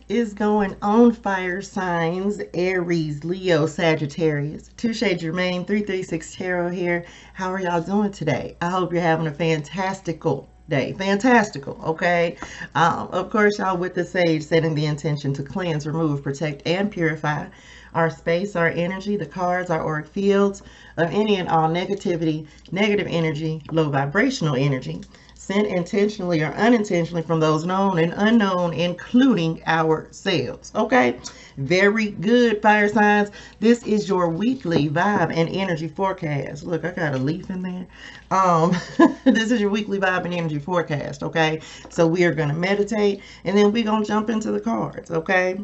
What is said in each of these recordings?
is going on, fire signs? Aries, Leo, Sagittarius. ToShae, Germaine, 336 Tarot here. How are y'all doing today? I hope you're having a fantastical day. Fantastical, okay? Of course, y'all with the sage, setting the intention to cleanse, remove, protect, and purify our space, our energy, the cards, our auric fields of any and all negativity, negative energy, low vibrational energy, sent intentionally or unintentionally from those known and unknown, including ourselves. Okay, very good, fire signs. This is your weekly vibe and energy forecast. Look, I got a leaf in there. This is your weekly vibe and energy forecast. Okay, so we are going to meditate and then we're going to jump into the cards. Okay.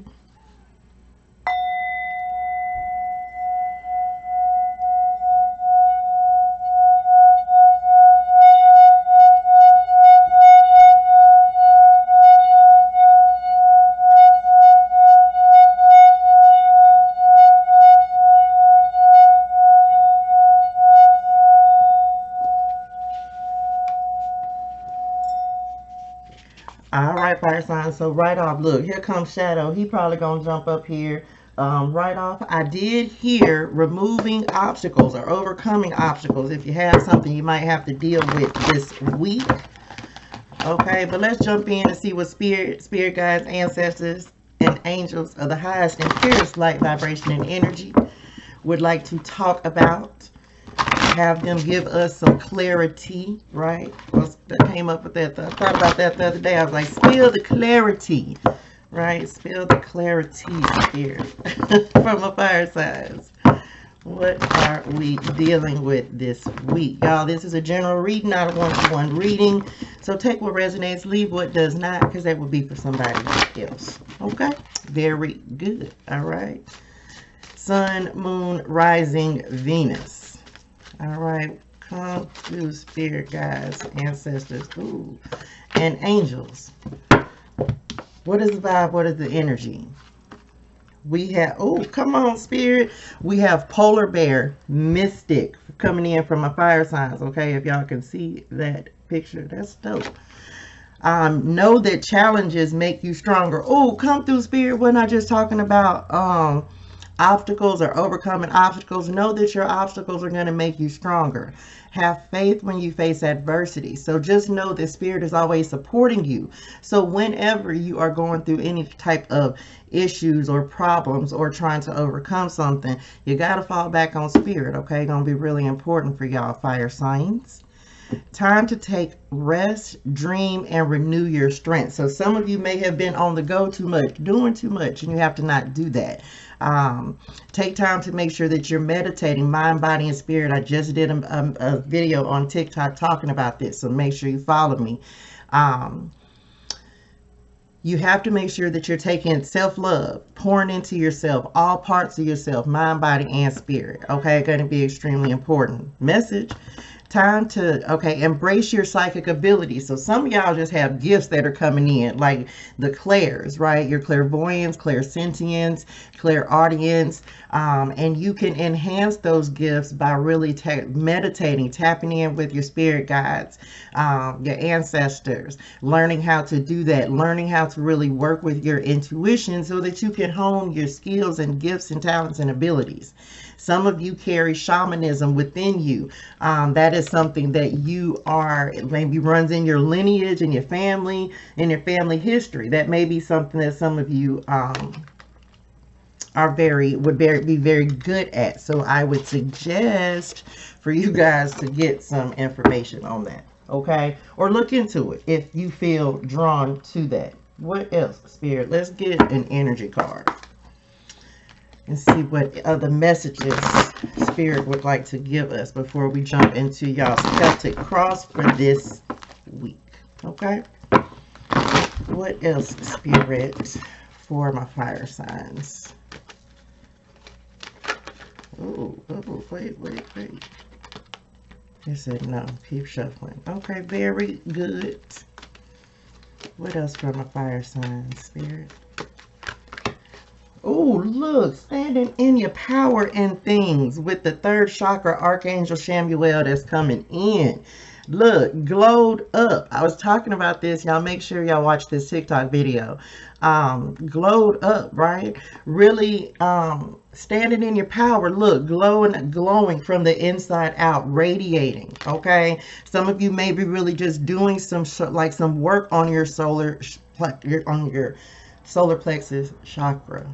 All right, fire signs. So right off, look, here comes Shadow. He probably gonna jump up here. Right off, I did hear removing obstacles or overcoming obstacles. If you have something you might have to deal with this week. Okay, but let's jump in and see what spirit guides, ancestors, and angels of the highest and purest light, vibration, and energy would like to talk about. Have them give us some clarity, right? I came up with that. I thought about that the other day. I was like, spill the clarity, right? Spill the clarity, spirit, from a fire signs. What are we dealing with this week? Y'all, this is a general reading, not a one-to-one reading. So take what resonates, leave what does not, because that will be for somebody else. Okay? Very good. All right. Sun, moon, rising, Venus. All right, come through, spirit guides, ancestors, ooh, and angels. What is the vibe? What is the energy? We have, oh, come on, spirit. We have polar bear, mystic, coming in from my fire signs. Okay, if y'all can see that picture, that's dope. Know that challenges make you stronger. Oh, come through, spirit. We're not just talking about obstacles or overcoming obstacles. Know that your obstacles are going to make you stronger. Have faith when you face adversity. So just know that spirit is always supporting you. So whenever you are going through any type of issues or problems or trying to overcome something, you got to fall back on spirit. Okay, going to be really important for y'all, fire signs. Time to take rest, dream, and renew your strength. So some of you may have been on the go too much, doing too much, and you have to not do that. Take time to make sure that you're meditating, mind, body, and spirit. I just did a video on TikTok talking about this, so make sure you follow me. You have to make sure that you're taking self-love, pouring into yourself, all parts of yourself, mind, body, and spirit. Okay, going to be extremely important. Message. Time to, okay, embrace your psychic abilities. So some of y'all just have gifts that are coming in, like the clairs, right? Your clairvoyance, clairsentience, clairaudience, and you can enhance those gifts by really meditating, tapping in with your spirit guides, your ancestors, learning how to do that, learning how to really work with your intuition so that you can hone your skills and gifts and talents and abilities. Some of you carry shamanism within you. That is something that you are, maybe runs in your lineage and your family, in your family history. That may be something that some of you be very good at. So I would suggest for you guys to get some information on that. Okay? Or look into it if you feel drawn to that. What else, spirit? Let's get an energy card and see what other messages spirit would like to give us before we jump into y'all Celtic Cross for this week. Okay? What else, spirit, for my fire signs? Oh, wait. It said no. Keep shuffling. Okay, very good. What else for my fire signs, spirit? Oh, look, standing in your power and things with the third chakra, Archangel Shamuel, that's coming in. Look, glowed up. I was talking about this. Y'all make sure y'all watch this TikTok video. Glowed up, right? Really standing in your power. Look, glowing from the inside out, radiating. Okay. Some of you may be really just doing some work on your on your solar plexus chakra.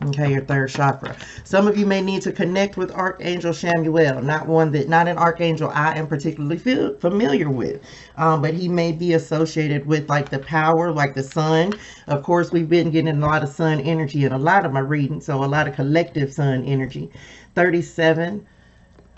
Okay, your third chakra. Some of you may need to connect with Archangel Chamuel, not an archangel I am particularly familiar with, but he may be associated with like the power, like the sun. Of course, we've been getting a lot of sun energy in a lot of my readings, so a lot of collective sun energy. 37.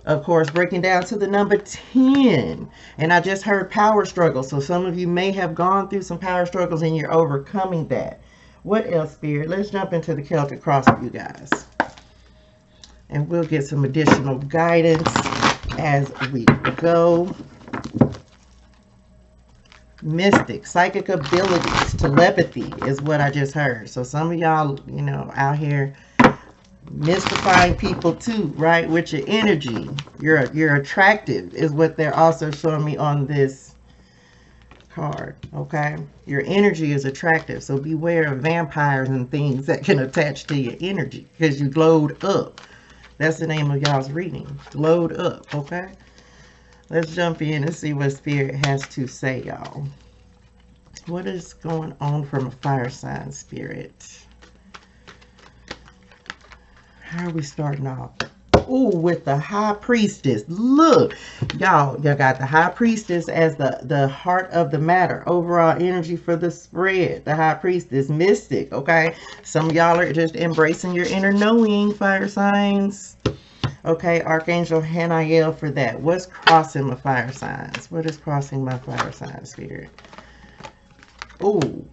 Of course, breaking down to the number 10. And I just heard power struggles. So some of you may have gone through some power struggles and you're overcoming that. What else, Spirit? Let's jump into the Celtic Cross for you guys. And we'll get some additional guidance as we go. Mystic, psychic abilities, telepathy is what I just heard. So some of y'all, you know, out here mystifying people too, right? With your energy. You're attractive is what they're also showing me on this card. Okay, your energy is attractive, so beware of vampires and things that can attach to your energy because you glowed up. That's the name of y'all's reading, glowed up. Okay, let's jump in and see what Spirit has to say, y'all. What is going on from a fire sign, Spirit? How are we starting off? Ooh, with the High Priestess. Look, y'all got the High Priestess as the heart of the matter. Overall energy for the spread. The High Priestess, mystic, okay? Some of y'all are just embracing your inner knowing, fire signs. Okay, Archangel Haniel for that. What's crossing my fire signs? What is crossing my fire sign, Spirit? Ooh.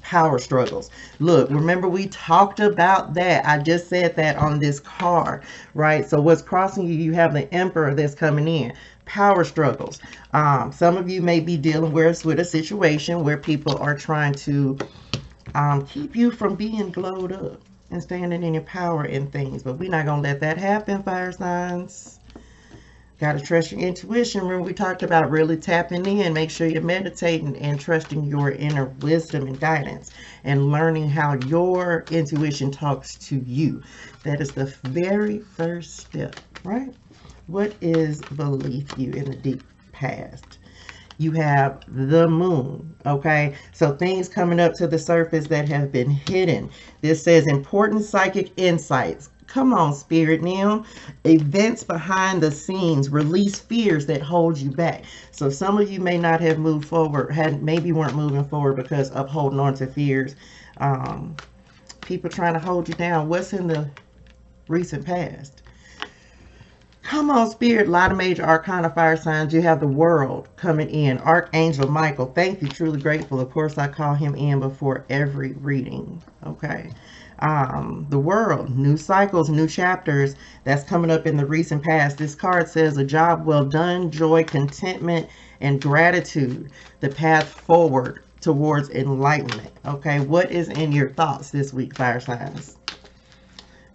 Power struggles. Look, remember we talked about that. I just said that on this card, right? So what's crossing you, you have the Emperor that's coming in. Power struggles. Some of you may be dealing with a situation where people are trying to keep you from being glowed up and standing in your power and things, but we're not going to let that happen, fire signs. Got to trust your intuition. Remember we talked about really tapping in. Make sure you're meditating and trusting your inner wisdom and guidance and learning how your intuition talks to you. That is the very first step, right? What is beneath you in the deep past? You have the moon, okay? So things coming up to the surface that have been hidden. This says important psychic insights. Come on, Spirit, now. Events behind the scenes release fears that hold you back. So some of you may not have moved forward, maybe weren't moving forward because of holding on to fears. People trying to hold you down. What's in the recent past? Come on, Spirit. A lot of major arcana fire signs. You have the World coming in. Archangel Michael. Thank you. Truly grateful. Of course, I call him in before every reading. Okay. The World, new cycles, new chapters that's coming up in the recent past. This card says a job well done, joy, contentment, and gratitude. The path forward towards enlightenment. Okay, what is in your thoughts this week, fire signs?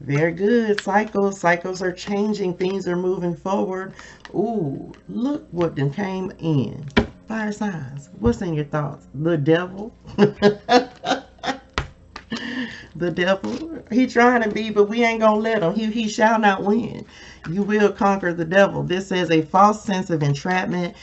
Very good. Cycles. Cycles are changing. Things are moving forward. Ooh, look what then came in. Fire signs. What's in your thoughts? The devil. The devil, he trying to be, but we ain't gonna let him. He shall not win. You will conquer the devil. This says a false sense of entrapment,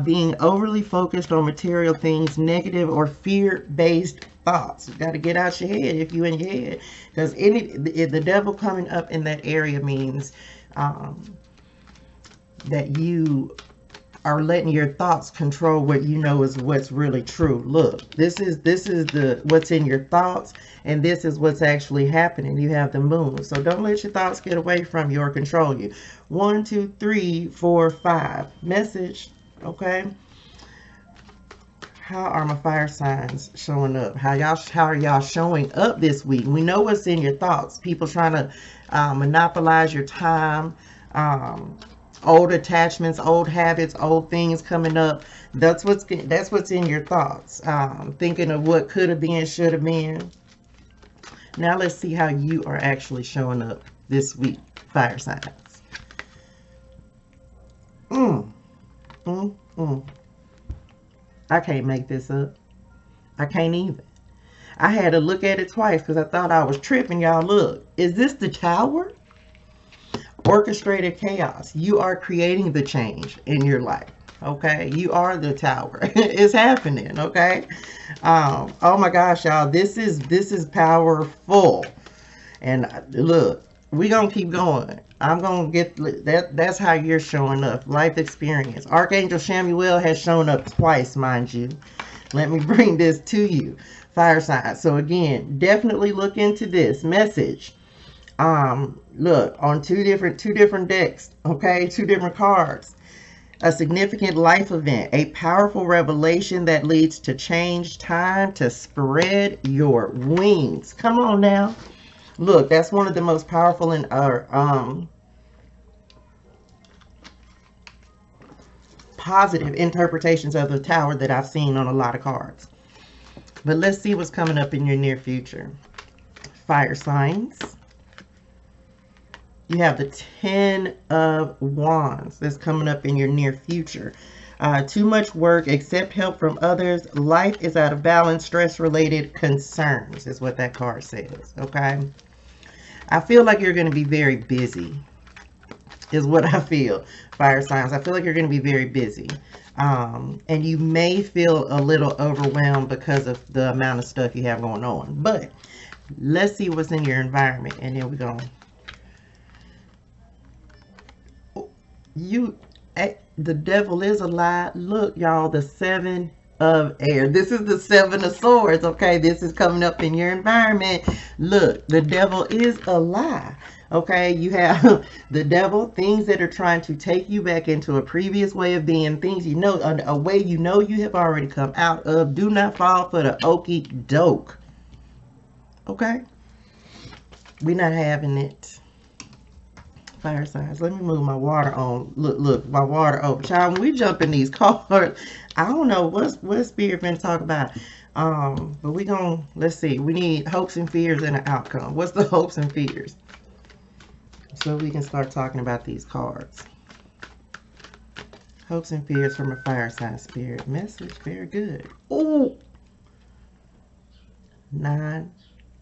being overly focused on material things, negative or fear-based thoughts. You got to get out your head if you in your head, because the devil coming up in that area means that you are letting your thoughts control what you know is what's really true. Look, this is the what's in your thoughts, and this is what's actually happening. You have the moon, so don't let your thoughts get away from you or control you. 1, 2, 3, 4, 5 message. Okay, how are my fire signs showing up? How are y'all showing up this week? We know what's in your thoughts. People trying to monopolize your time. Old attachments, old habits, old things coming up. That's what's in your thoughts. Thinking of what could have been, should have been. Now let's see how you are actually showing up this week, fire signs. I can't make this up. I can't even. I had to look at it twice because I thought I was tripping, y'all. Look, is this the Tower? Orchestrated chaos. You are creating the change in your life. Okay, you are the Tower. It's happening. Okay. Oh my gosh, y'all, this is powerful. And look, we gonna keep going. I'm gonna get that. That's how you're showing up. Life experience. Archangel Chamuel has shown up twice, mind you. Let me bring this to you, fire signs. So again, definitely look into this message. Look on two different decks. Okay, two different cards. A significant life event, a powerful revelation that leads to change. Time to spread your wings. Come on now. Look, that's one of the most powerful and positive interpretations of the Tower that I've seen on a lot of cards. But let's see what's coming up in your near future. Fire signs. You have the 10 of Wands that's coming up in your near future. Too much work, accept help from others. Life is out of balance, stress-related concerns is what that card says, okay? I feel like you're going to be very busy is what I feel, fire signs. I feel like you're going to be very busy. And you may feel a little overwhelmed because of the amount of stuff you have going on. But let's see what's in your environment, and then we're going to... the devil is a lie. Look, y'all, the 7 of air. This is the 7 of swords. Okay, this is coming up in your environment. Look, the devil is a lie. Okay, you have the devil, things that are trying to take you back into a previous way of being, things you know, a way you know you have already come out of. Do not fall for the okie doke. Okay, we're not having it. Fire signs. Let me move my water on. Look, my water over. Child, when we jump in these cards, I don't know what spirit been talk about. But we gonna, let's see. We need hopes and fears and an outcome. What's the hopes and fears? So we can start talking about these cards. Hopes and fears from a fire sign spirit. Message. Very good. Ooh. 9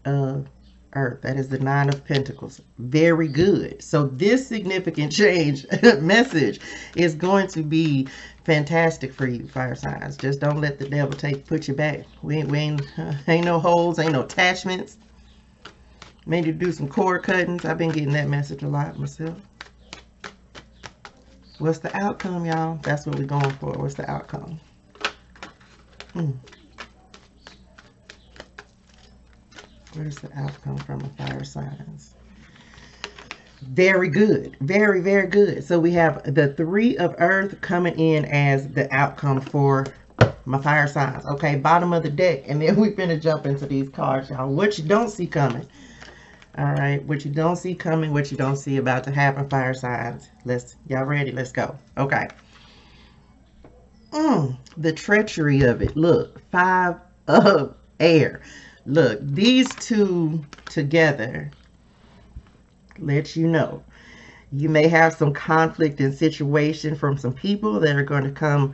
of Earth. That is the 9 of Pentacles. Very good. So this significant change message is going to be fantastic for you, fire signs. Just don't let the devil put you back. We ain't no holes, ain't no attachments. Maybe do some cord cuttings. I've been getting that message a lot myself. What's the outcome, y'all? That's what we're going for. What's the outcome? Where's the outcome from the fire signs? Very good. Very, very good. So we have the 3 of Earth coming in as the outcome for my fire signs. Okay, bottom of the deck. And then we're going to jump into these cards, y'all. What you don't see coming. All right, what you don't see coming, what you don't see about to happen, fire signs. Y'all ready? Let's go. Okay. The treachery of it. Look, 5 of air. Look, these two together let you know you may have some conflict and situation from some people that are going to come,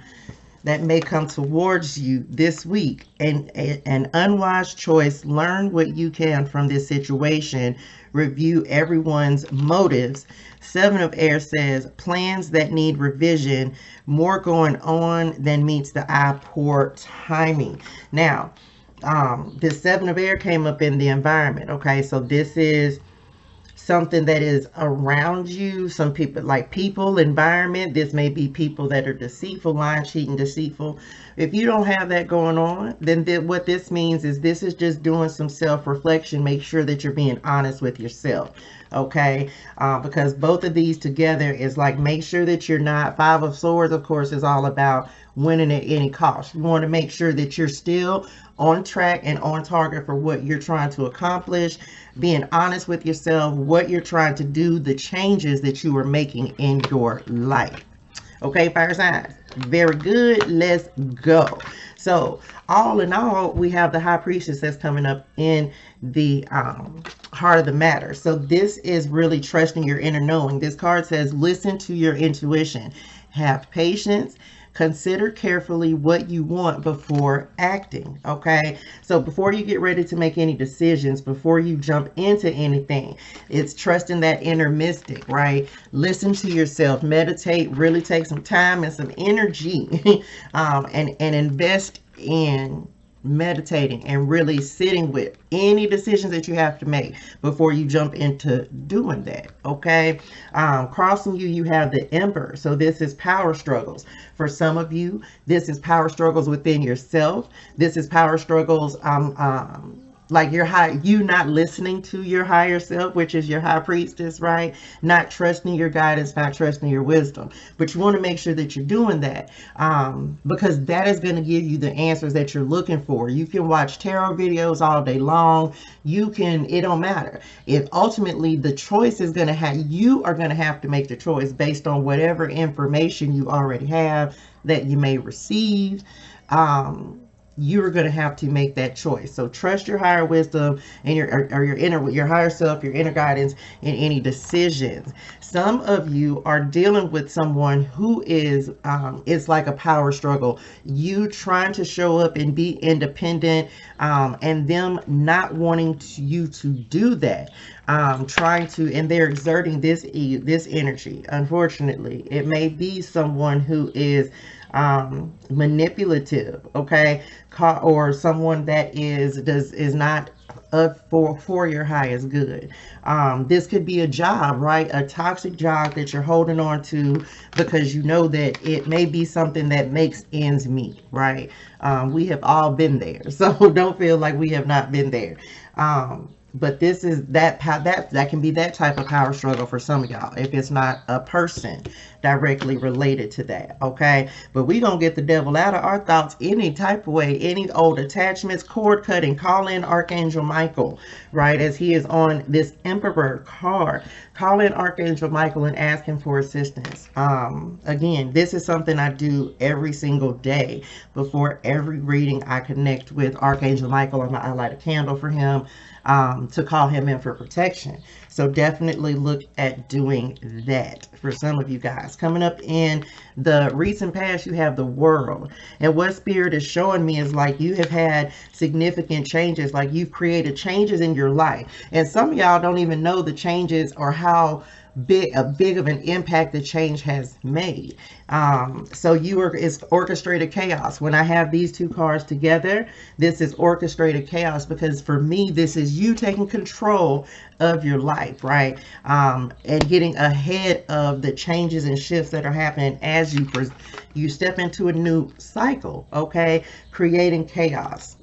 that may come towards you this week. And an unwise choice. Learn what you can from this situation. Review everyone's motives. 7 of air says plans that need revision. More going on than meets the eye. Poor timing. Now, this 7 of air came up in the environment. Okay, so this is something that is around you. Some people, like people, environment. This may be people that are deceitful, lying, cheating, deceitful. If you don't have that going on, then what this means is this is just doing some self-reflection. Make sure that you're being honest with yourself. Okay, because both of these together is like, make sure that you're not, 5 of swords, of course, is all about winning at any cost. You want to make sure that you're still on track and on target for what you're trying to accomplish, being honest with yourself, what you're trying to do, the changes that you are making in your life. Okay, fire signs. Very good. Let's go. So all in all, we have the High Priestess that's coming up in the heart of the matter. So this is really trusting your inner knowing. This card says, listen to your intuition. Have patience. Consider carefully what you want before acting. Okay, so before you get ready to make any decisions, before you jump into anything, it's trusting that inner mystic, right? Listen to yourself, meditate, really take some time and some energy and invest in meditating and really sitting with any decisions that you have to make before you jump into doing that. Okay, crossing you, you have the Emperor. So this is power struggles. For some of you, this is power struggles within yourself. This is power struggles like you not listening to your higher self, which is your High Priestess, right? Not trusting your guidance, not trusting your wisdom. But you want to make sure that you're doing that because that is going to give you the answers that you're looking for. You can watch tarot videos all day long. It don't matter. It ultimately, the choice is going to you are going to have to make the choice based on whatever information you already have that you may receive. You're going to have to make that choice. So trust your higher wisdom and your higher self, your inner guidance in any decisions. Some of you are dealing with someone who is, it's like a power struggle. You trying to show up and be independent, and them not wanting you to do that. And they're exerting this energy. Unfortunately, it may be someone who is manipulative, okay, or someone that is not for your highest good. This could be a job, right? A toxic job that you're holding on to because you know that it may be something that makes ends meet, right? We have all been there, so don't feel like we have not been there. But this is that can be that type of power struggle for some of y'all if it's not a person directly related to that. Okay, but we gonna get the devil out of our thoughts any type of way. Any old attachments, cord cutting, call in Archangel Michael, right? As he is on this Emperor card, call in Archangel Michael and ask him for assistance. Again, this is something I do every single day. Before every reading, I connect with Archangel Michael. I light a candle for him to call him in for protection. So definitely look at doing that for some of you guys. Coming up in the recent past, you have the World. And what Spirit is showing me is like you have had significant changes, like you've created changes in your life. And some of y'all don't even know the changes or how big of an impact the change has made. So it's orchestrated chaos. When I have these two cards together, this is orchestrated chaos because for me, this is you taking control of your life, right? And getting ahead of the changes and shifts that are happening as you step into a new cycle, okay? Creating chaos.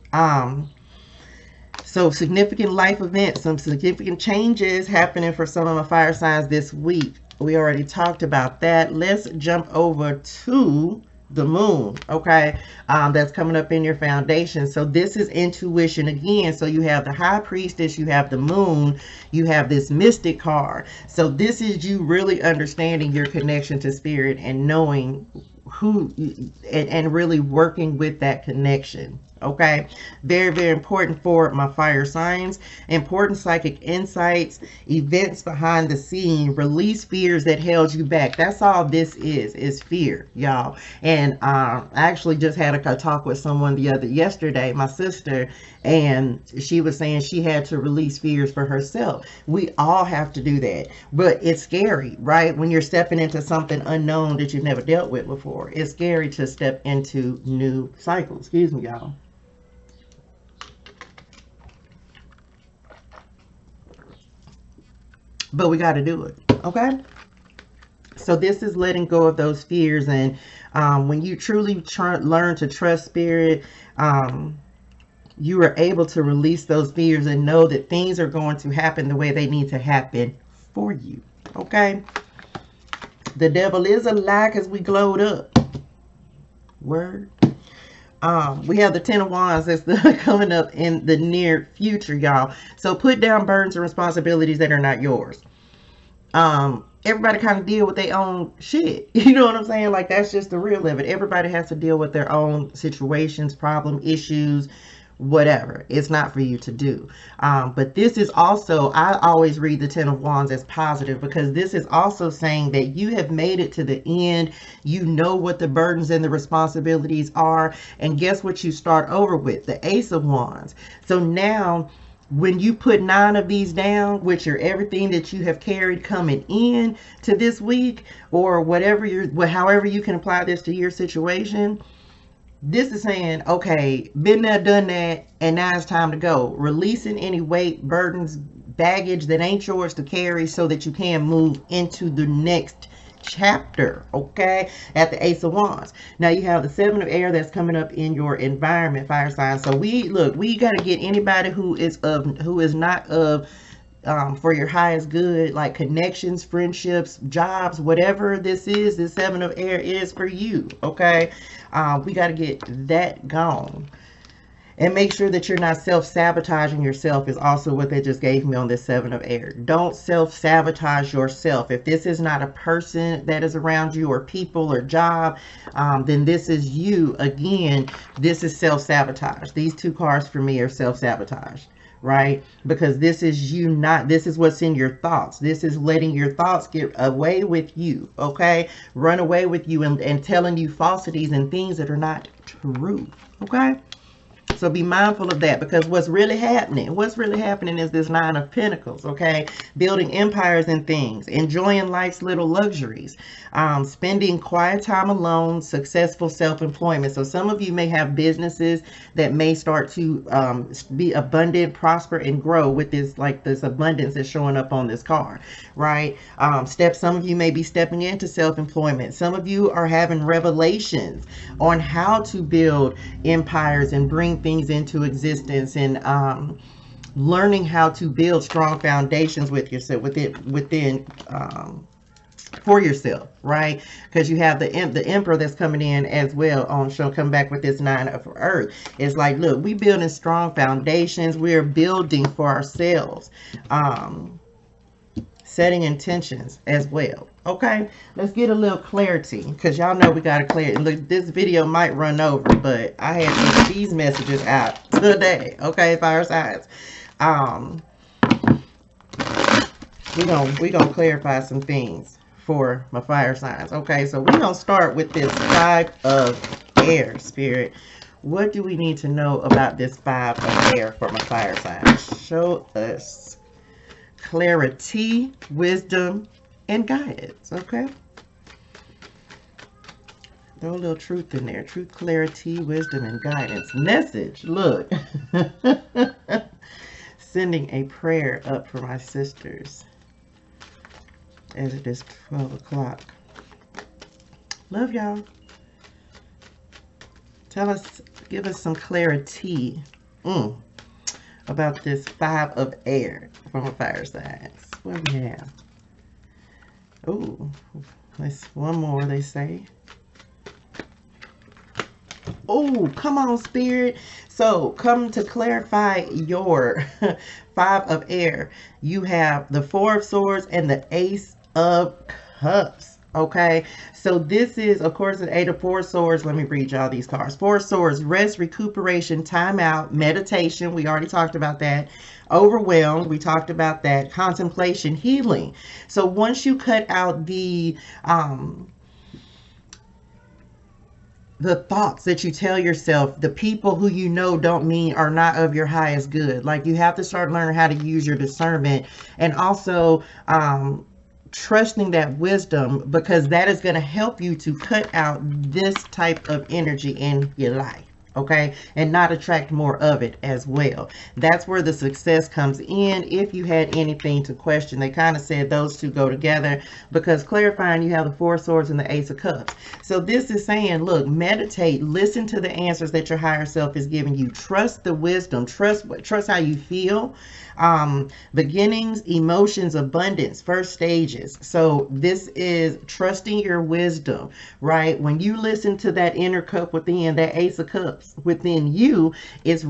So significant life events, some significant changes happening for some of my fire signs this week. We already talked about that. Let's jump over to the Moon, okay? That's coming up in your foundation. So this is intuition again. So you have the High Priestess, you have the Moon, you have this Mystic card. So this is you really understanding your connection to Spirit and knowing who and really working with that connection. Okay, very, very important for my fire signs. Important psychic insights, events behind the scene, release fears that held you back. That's all this is fear, y'all. And I actually just had a talk with someone yesterday, my sister, and she was saying she had to release fears for herself. We all have to do that, but it's scary, right? When you're stepping into something unknown that you've never dealt with before, it's scary to step into new cycles. Excuse me, y'all. But we got to do it, okay? So this is letting go of those fears. And when you truly learn to trust Spirit, you are able to release those fears and know that things are going to happen the way they need to happen for you, okay? The devil is a lie because we glowed up. Word. We have the 10 of Wands that's coming up in the near future, y'all. So put down burdens and responsibilities that are not yours. everybody kind of deal with their own shit. You know what I'm saying? Like, that's just the real of it. Everybody has to deal with their own situations, problem, issues, whatever. It's not for you to do. But this is also, I always read the Ten of Wands as positive, because this is also saying that you have made it to the end. You know what the burdens and the responsibilities are. And guess what you start over with? The Ace of Wands. So now, when you put 9 of these down, which are everything that you have carried coming in to this week, or whatever however you can apply this to your situation, this is saying, okay, been there, done that, and now it's time to go. Releasing any weight, burdens, baggage that ain't yours to carry, so that you can move into the next chapter. Okay, at the Ace of Wands. Now you have the Seven of Air that's coming up in your environment, fire sign. So we got to get anybody who is not of for your highest good, like connections, friendships, jobs, whatever this is, this Seven of Air is for you. Okay, we got to get that gone. And make sure that you're not self-sabotaging yourself is also what they just gave me on this Seven of Air. Don't self-sabotage yourself. If this is not a person that is around you, or people, or job, then this is you. Again, this is self-sabotage. These 2 cards for me are self-sabotage, right? Because this is you, this is what's in your thoughts. This is letting your thoughts get away with you, okay? Run away with you and telling you falsities and things that are not true, okay? So be mindful of that, because what's really happening is this 9 of Pentacles, okay? Building empires and things, enjoying life's little luxuries, spending quiet time alone, successful self-employment. So some of you may have businesses that may start to be abundant, prosper, and grow with this, like this abundance that's showing up on this card, right? Some of you may be stepping into self-employment. Some of you are having revelations on how to build empires and bring things into existence, and learning how to build strong foundations with yourself, within for yourself, right? Because you have the Emperor that's coming in as well on show, come back with this 9 of Earth. It's like, look, we building strong foundations. We're building for ourselves, setting intentions as well. Okay, let's get a little clarity, because y'all know we got to clear. Look, this video might run over, but I had to get these messages out today. Okay, fire signs. We gonna clarify some things for my fire signs. Okay, so we're gonna start with this 5 of Air, Spirit. What do we need to know about this 5 of Air for my fire signs? Show us clarity, wisdom, and guidance. Okay, throw a little truth in there. Truth, clarity, wisdom, and guidance. Message, look. Sending a prayer up for my sisters as it is 12 o'clock. Love y'all. Give us some clarity about this 5 of Air from a fire signs. What do we have? Oh, let's one more, they say. Oh, come on, Spirit. So, come to clarify your 5 of Air. You have the 4 of Swords and the Ace of Cups. Okay, so this is, of course, the 8 of 4 Swords. Let me read y'all these cards. 4 Swords, rest, recuperation, time out, meditation. We already talked about that. Overwhelmed, we talked about that. Contemplation, healing. So once you cut out the thoughts that you tell yourself, the people who you know are not of your highest good. Like, you have to start learning how to use your discernment, and also trusting that wisdom, because that is going to help you to cut out this type of energy in your life. Okay, and not attract more of it as well. That's where the success comes in. If you had anything to question, they kind of said those 2 go together, because clarifying, you have the 4 Swords and the Ace of Cups. So this is saying, look, meditate, listen to the answers that your higher self is giving you. Trust the wisdom, trust how you feel. Beginnings, emotions, abundance, first stages. So this is trusting your wisdom, right? When you listen to that inner cup within, that Ace of Cups within you, it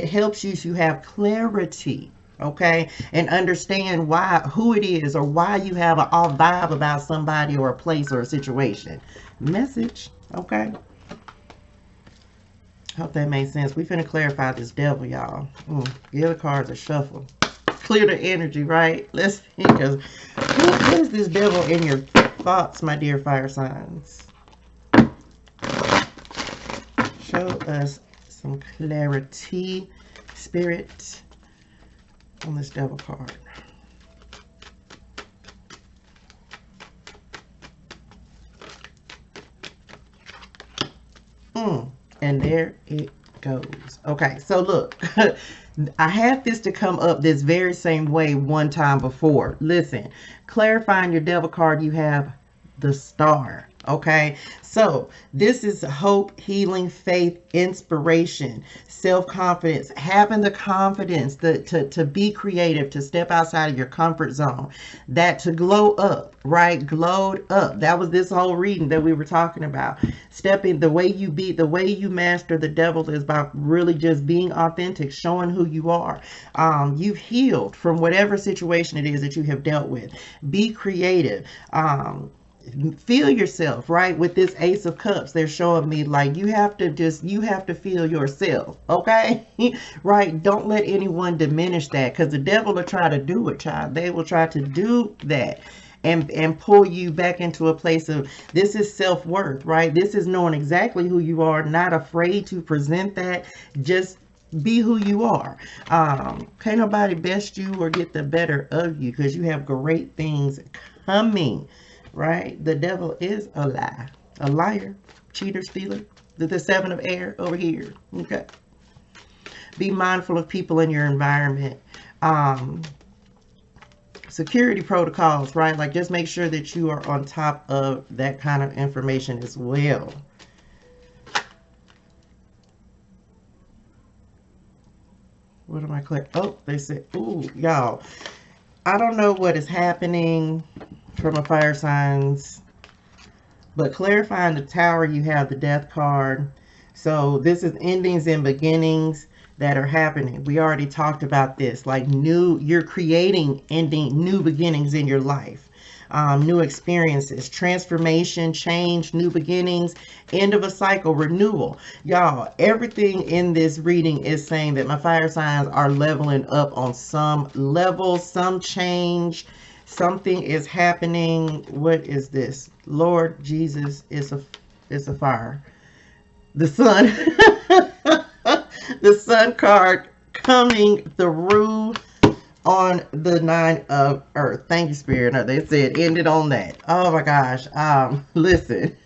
helps you to have clarity. okay? And understand who it is, or why you have an off vibe about somebody or a place or a situation. Message, okay? Hope that makes sense. We finna clarify this devil, y'all. Give the cards a shuffle. Clear the energy, right? Let's see, because what is this devil in your thoughts, my dear fire signs? Show us some clarity, spirit, on this devil card. And there it goes. Okay, so look, I had this to come up this very same way one time before. Listen, clarifying your devil card, you have the Star. Okay, so this is hope, healing, faith, inspiration, self-confidence, having the confidence to be creative, to step outside of your comfort zone, that to glow up, right? Glowed up. That was this whole reading that we were talking about. Stepping, the way you master the devil is by really just being authentic, showing who you are. You've healed from whatever situation it is that you have dealt with. Be creative. Feel yourself, right? With this Ace of Cups, they're showing me like you have to feel yourself, okay? Right? Don't let anyone diminish that, because the devil will try to do it, child. They will try to do that and pull you back into a place of, this is self-worth, right? This is knowing exactly who you are, not afraid to present that. Just be who you are. Can't nobody best you or get the better of you, because you have great things coming. Right? The devil is a lie. A liar. Cheater, stealer. The seven of air over here. Okay. Be mindful of people in your environment. Security protocols, right? Like, just make sure that you are on top of that kind of information as well. What am I clicking? Oh, they said, ooh, y'all. I don't know what is happening from a fire signs, but clarifying the Tower, you have the Death card. So this is endings and beginnings that are happening. We already talked about this, like you're creating new beginnings in your life. New experiences, transformation, change, new beginnings, end of a cycle, renewal. Y'all, everything in this reading is saying that my fire signs are leveling up on some level, some change. Something is happening. What is this? Lord Jesus is a fire. The sun. The sun card coming through on the 9 of Earth. Thank you, Spirit. They said ended on that. Oh my gosh. Listen.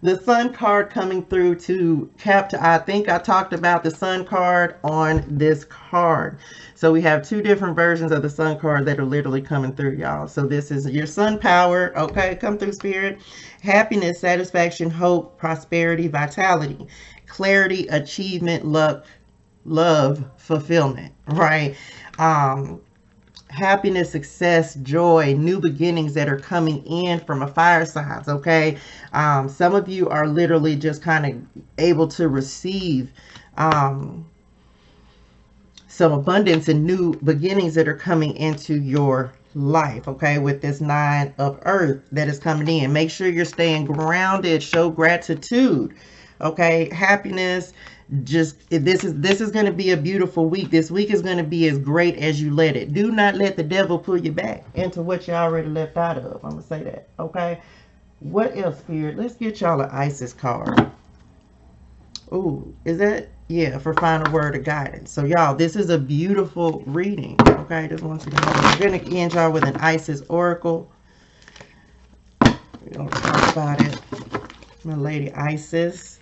The sun card coming through to capture. I think I talked about the sun card on this card. So we have two different versions of the sun card that are literally coming through, y'all. So this is your sun power. Okay, come through, Spirit. Happiness, satisfaction, hope, prosperity, vitality, clarity, achievement, luck, love, fulfillment, right? Happiness, success, joy, new beginnings that are coming in from a fire signs, okay? Some of you are literally just kind of able to receive some abundance and new beginnings that are coming into your life, okay? With this 9 of Earth that is coming in. Make sure you're staying grounded. Show gratitude, okay? Happiness. Just this is going to be a beautiful week. This week is going to be as great as you let it. Do not let the devil pull you back into what you already left out of. I'm gonna say that, okay? What else, Spirit? Let's get y'all an Isis card. Ooh, is that, yeah, for final word of guidance. So y'all, this is a beautiful reading, okay? Just want you to know. We're gonna end y'all with an Isis oracle. We're gonna talk about it. My lady Isis.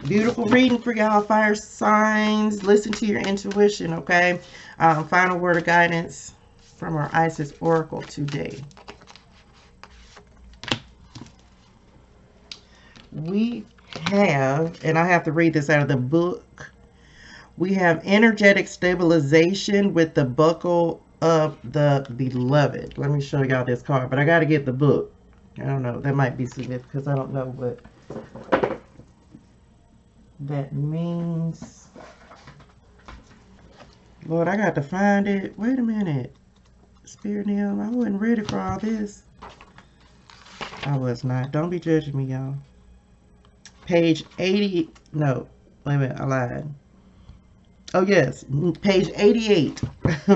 Beautiful reading for y'all, fire signs. Listen to your intuition, okay? Final word of guidance from our Isis oracle today. We have, and I have to read this out of the book, we have energetic stabilization with the buckle of the beloved. Let me show y'all this card, but I got to get the book. I don't know, that might be significant because I don't know what that means. Lord, I got to find it. Wait a minute. Spirit Neil, I wasn't ready for all this. I was not. Don't be judging me, y'all. Page 80. No, wait a minute. I lied. Oh, yes. Page 88.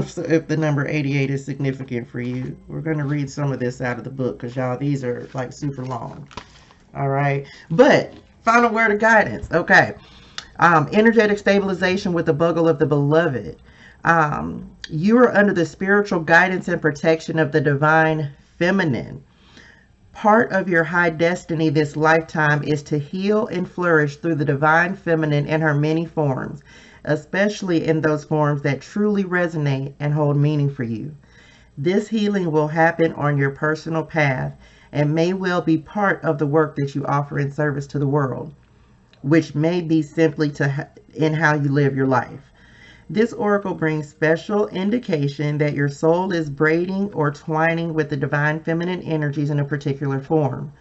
So if the number 88 is significant for you, we're going to read some of this out of the book because, y'all, these are like super long. All right. But final word of guidance. Okay. Energetic stabilization with the bugle of the beloved. You are under the spiritual guidance and protection of the divine feminine. Part of your high destiny this lifetime is to heal and flourish through the divine feminine in her many forms, especially in those forms that truly resonate and hold meaning for you. This healing will happen on your personal path and may well be part of the work that you offer in service to the world, which may be simply in how you live your life. This oracle brings special indication that your soul is braiding or twining with the divine feminine energies in a particular form.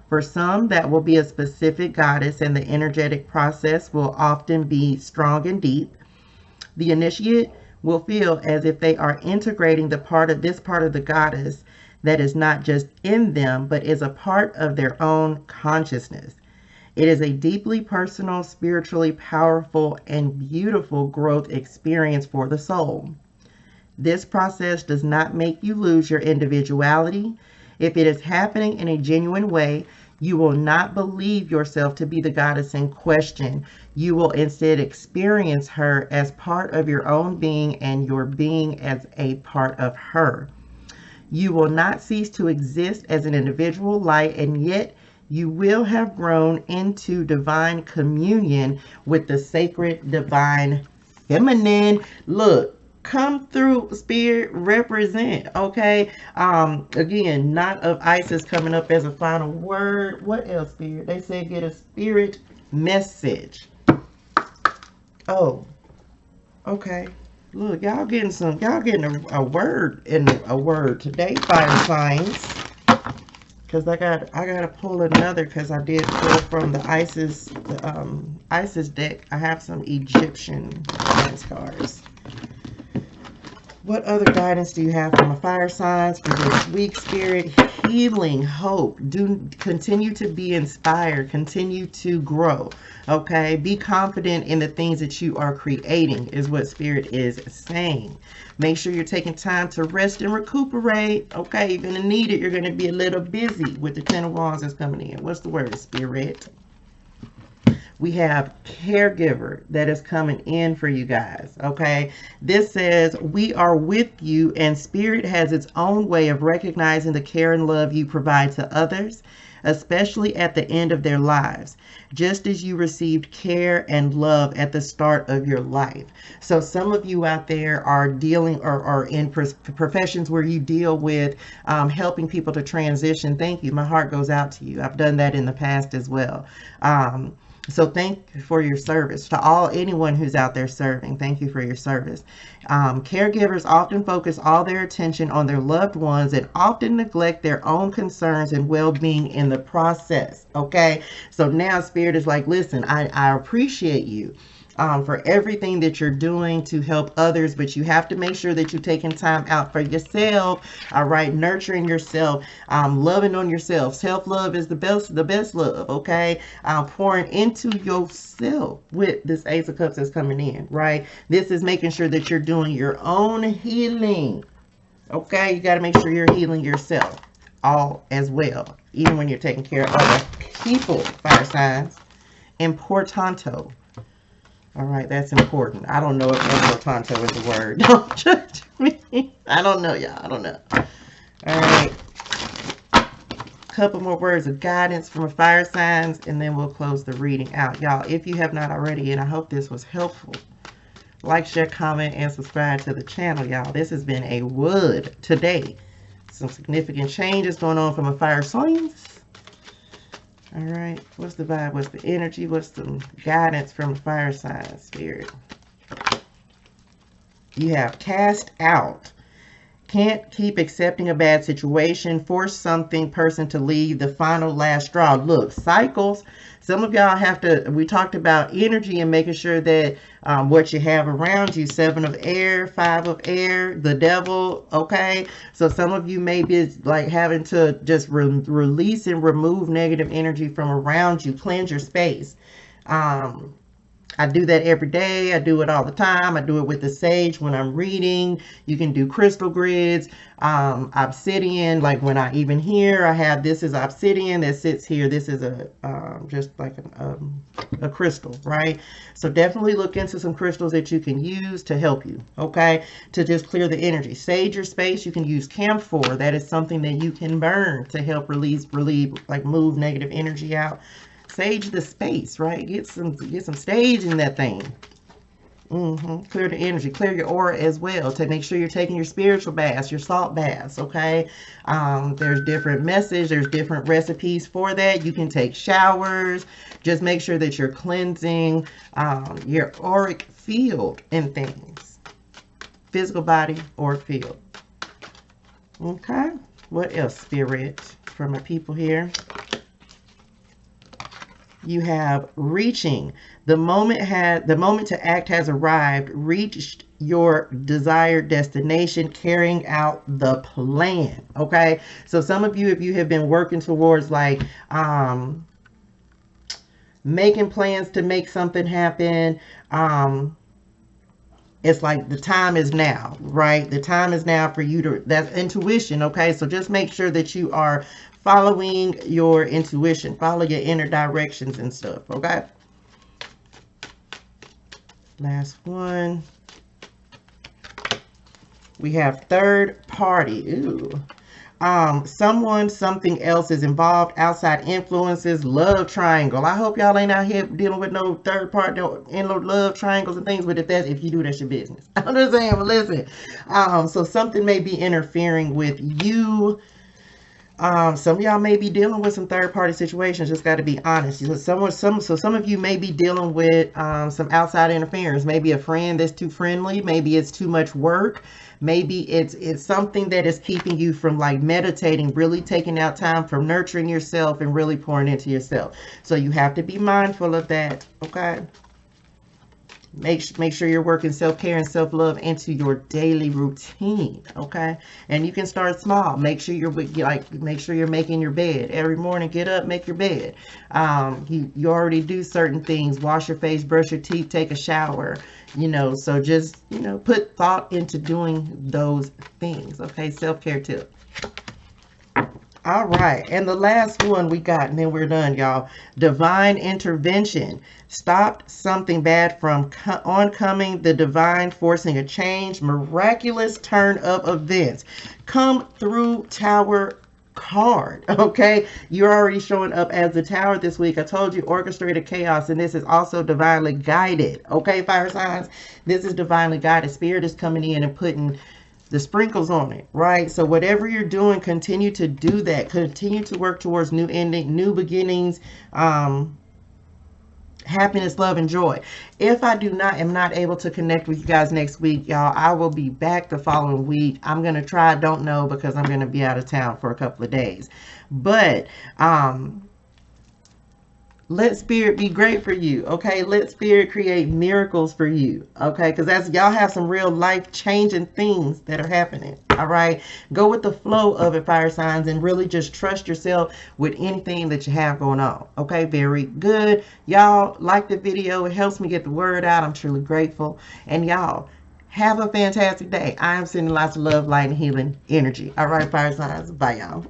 For some, that will be a specific goddess, and the energetic process will often be strong and deep. The initiate will feel as if they are integrating this part of the goddess that is not just in them, but is a part of their own consciousness. It is a deeply personal, spiritually powerful, and beautiful growth experience for the soul. This process does not make you lose your individuality. If it is happening in a genuine way, you will not believe yourself to be the goddess in question. You will instead experience her as part of your own being and your being as a part of her. You will not cease to exist as an individual light, and yet you will have grown into divine communion with the sacred divine feminine. Look, come through, Spirit, represent. Okay. Again, Knot of Isis coming up as a final word. What else, Spirit? They said get a spirit message. Oh, okay. Look, y'all getting a word in a word today, fire signs. Because I gotta pull another, because I did pull from the Isis deck. I have some Egyptian dance cards. What other guidance do you have from a fire signs for this week, Spirit? Healing, hope. Do continue to be inspired. Continue to grow. Okay, be confident in the things that you are creating, is what Spirit is saying. Make sure you're taking time to rest and recuperate. Okay, you're gonna need it. You're gonna be a little busy with the 10 of Wands that's coming in. What's the word, Spirit? We have caregiver that is coming in for you guys. Okay, this says we are with you, and Spirit has its own way of recognizing the care and love you provide to others, especially at the end of their lives, just as you received care and love at the start of your life. So some of you out there are dealing or are in professions where you deal with helping people to transition. Thank you. My heart goes out to you. I've done that in the past as well. So thank you for your service. To anyone who's out there serving, thank you for your service. Caregivers often focus all their attention on their loved ones and often neglect their own concerns and well-being in the process. Okay, so now Spirit is like, listen, I appreciate you for everything that you're doing to help others, but you have to make sure that you're taking time out for yourself. All right, nurturing yourself, loving on yourself. Self-love is the best love. Okay, pouring into yourself with this Ace of Cups that's coming in. Right, this is making sure that you're doing your own healing. Okay, you got to make sure you're healing yourself all as well, even when you're taking care of other people. Fire signs, importanto. All right, that's important. I don't know if importanto is a word. Don't judge me. I don't know, y'all. I don't know. All right. Couple more words of guidance from fire signs, and then we'll close the reading out. Y'all, if you have not already, and I hope this was helpful, like, share, comment, and subscribe to the channel, y'all. This has been a wood today. Some significant changes going on from a fire signs. All right, what's the vibe? What's the energy? What's the guidance from the fire sign, Spirit? You have cast out. Can't keep accepting a bad situation. Force something person to leave. The final last straw. Look, cycles. Some of y'all have to, we talked about energy and making sure that what you have around you, 7 of air, 5 of air, the devil, okay? So some of you may be like having to just release and remove negative energy from around you, cleanse your space. I do that every day. I do it all the time. I do it with the sage when I'm reading. You can do crystal grids, obsidian. Like when I even here, I have this is obsidian that sits here. This is a just like a crystal, right? So definitely look into some crystals that you can use to help you, okay? To just clear the energy. Sage your space. You can use camphor. That is something that you can burn to help relieve, like move negative energy out. Sage the space, right? Get some sage in that thing. Clear the energy, clear your aura as well, to make sure you're taking your spiritual baths, your salt baths, okay? There's different messages, there's different recipes for that. You can take showers. Just make sure that you're cleansing your auric field and things. Physical body, auric field. Okay, what else, Spirit, for my people here? You have reaching. The moment to act has arrived. Reached your desired destination, carrying out the plan. Okay, so some of you, if you have been working towards like making plans to make something happen, it's like the time is now, right? The time is now for you to, that's intuition, okay? So just make sure that you are following your intuition, follow your inner directions and stuff, okay? Last one. We have third party. Ooh. Someone, something else is involved, outside influences, love triangle. I hope y'all ain't out here dealing with no third party in love triangles and things, but if you do, that's your business. I'm just saying, but listen. So something may be interfering with you. Some of y'all may be dealing with some third-party situations. Just got to be honest. So some of you may be dealing with some outside interference. Maybe a friend that's too friendly. Maybe it's too much work. Maybe it's something that is keeping you from like meditating, really taking out time for nurturing yourself and really pouring into yourself. So you have to be mindful of that. Okay. Make sure you're working self-care and self-love into your daily routine, okay? And you can start small. Make sure you're making your bed every morning. Get up, make your bed. You already do certain things. Wash your face, brush your teeth, take a shower. You know, so just put thought into doing those things, okay? Self-care tip. All right, and the last one we got, and then we're done, y'all. Divine intervention. Stopped something bad from oncoming, the divine forcing a change, miraculous turn of events. Come through Tower card, okay? You're already showing up as the Tower this week. I told you, orchestrated chaos, and this is also divinely guided, okay, fire signs? This is divinely guided. Spirit is coming in and putting the sprinkles on it, right? So whatever you're doing, continue to do that. Continue to work towards new ending, new beginnings, happiness, love, and joy. If I am not able to connect with you guys next week, y'all, I will be back the following week. I'm gonna try, don't know, because I'm gonna be out of town for a couple of days. But let Spirit be great for you, okay? Let Spirit create miracles for you, okay? Because as y'all have some real life-changing things that are happening, all right? Go with the flow of it, fire signs, and really just trust yourself with anything that you have going on, okay? Very good. Y'all, like the video. It helps me get the word out. I'm truly grateful. And y'all, have a fantastic day. I am sending lots of love, light, and healing energy. All right, fire signs. Bye, y'all.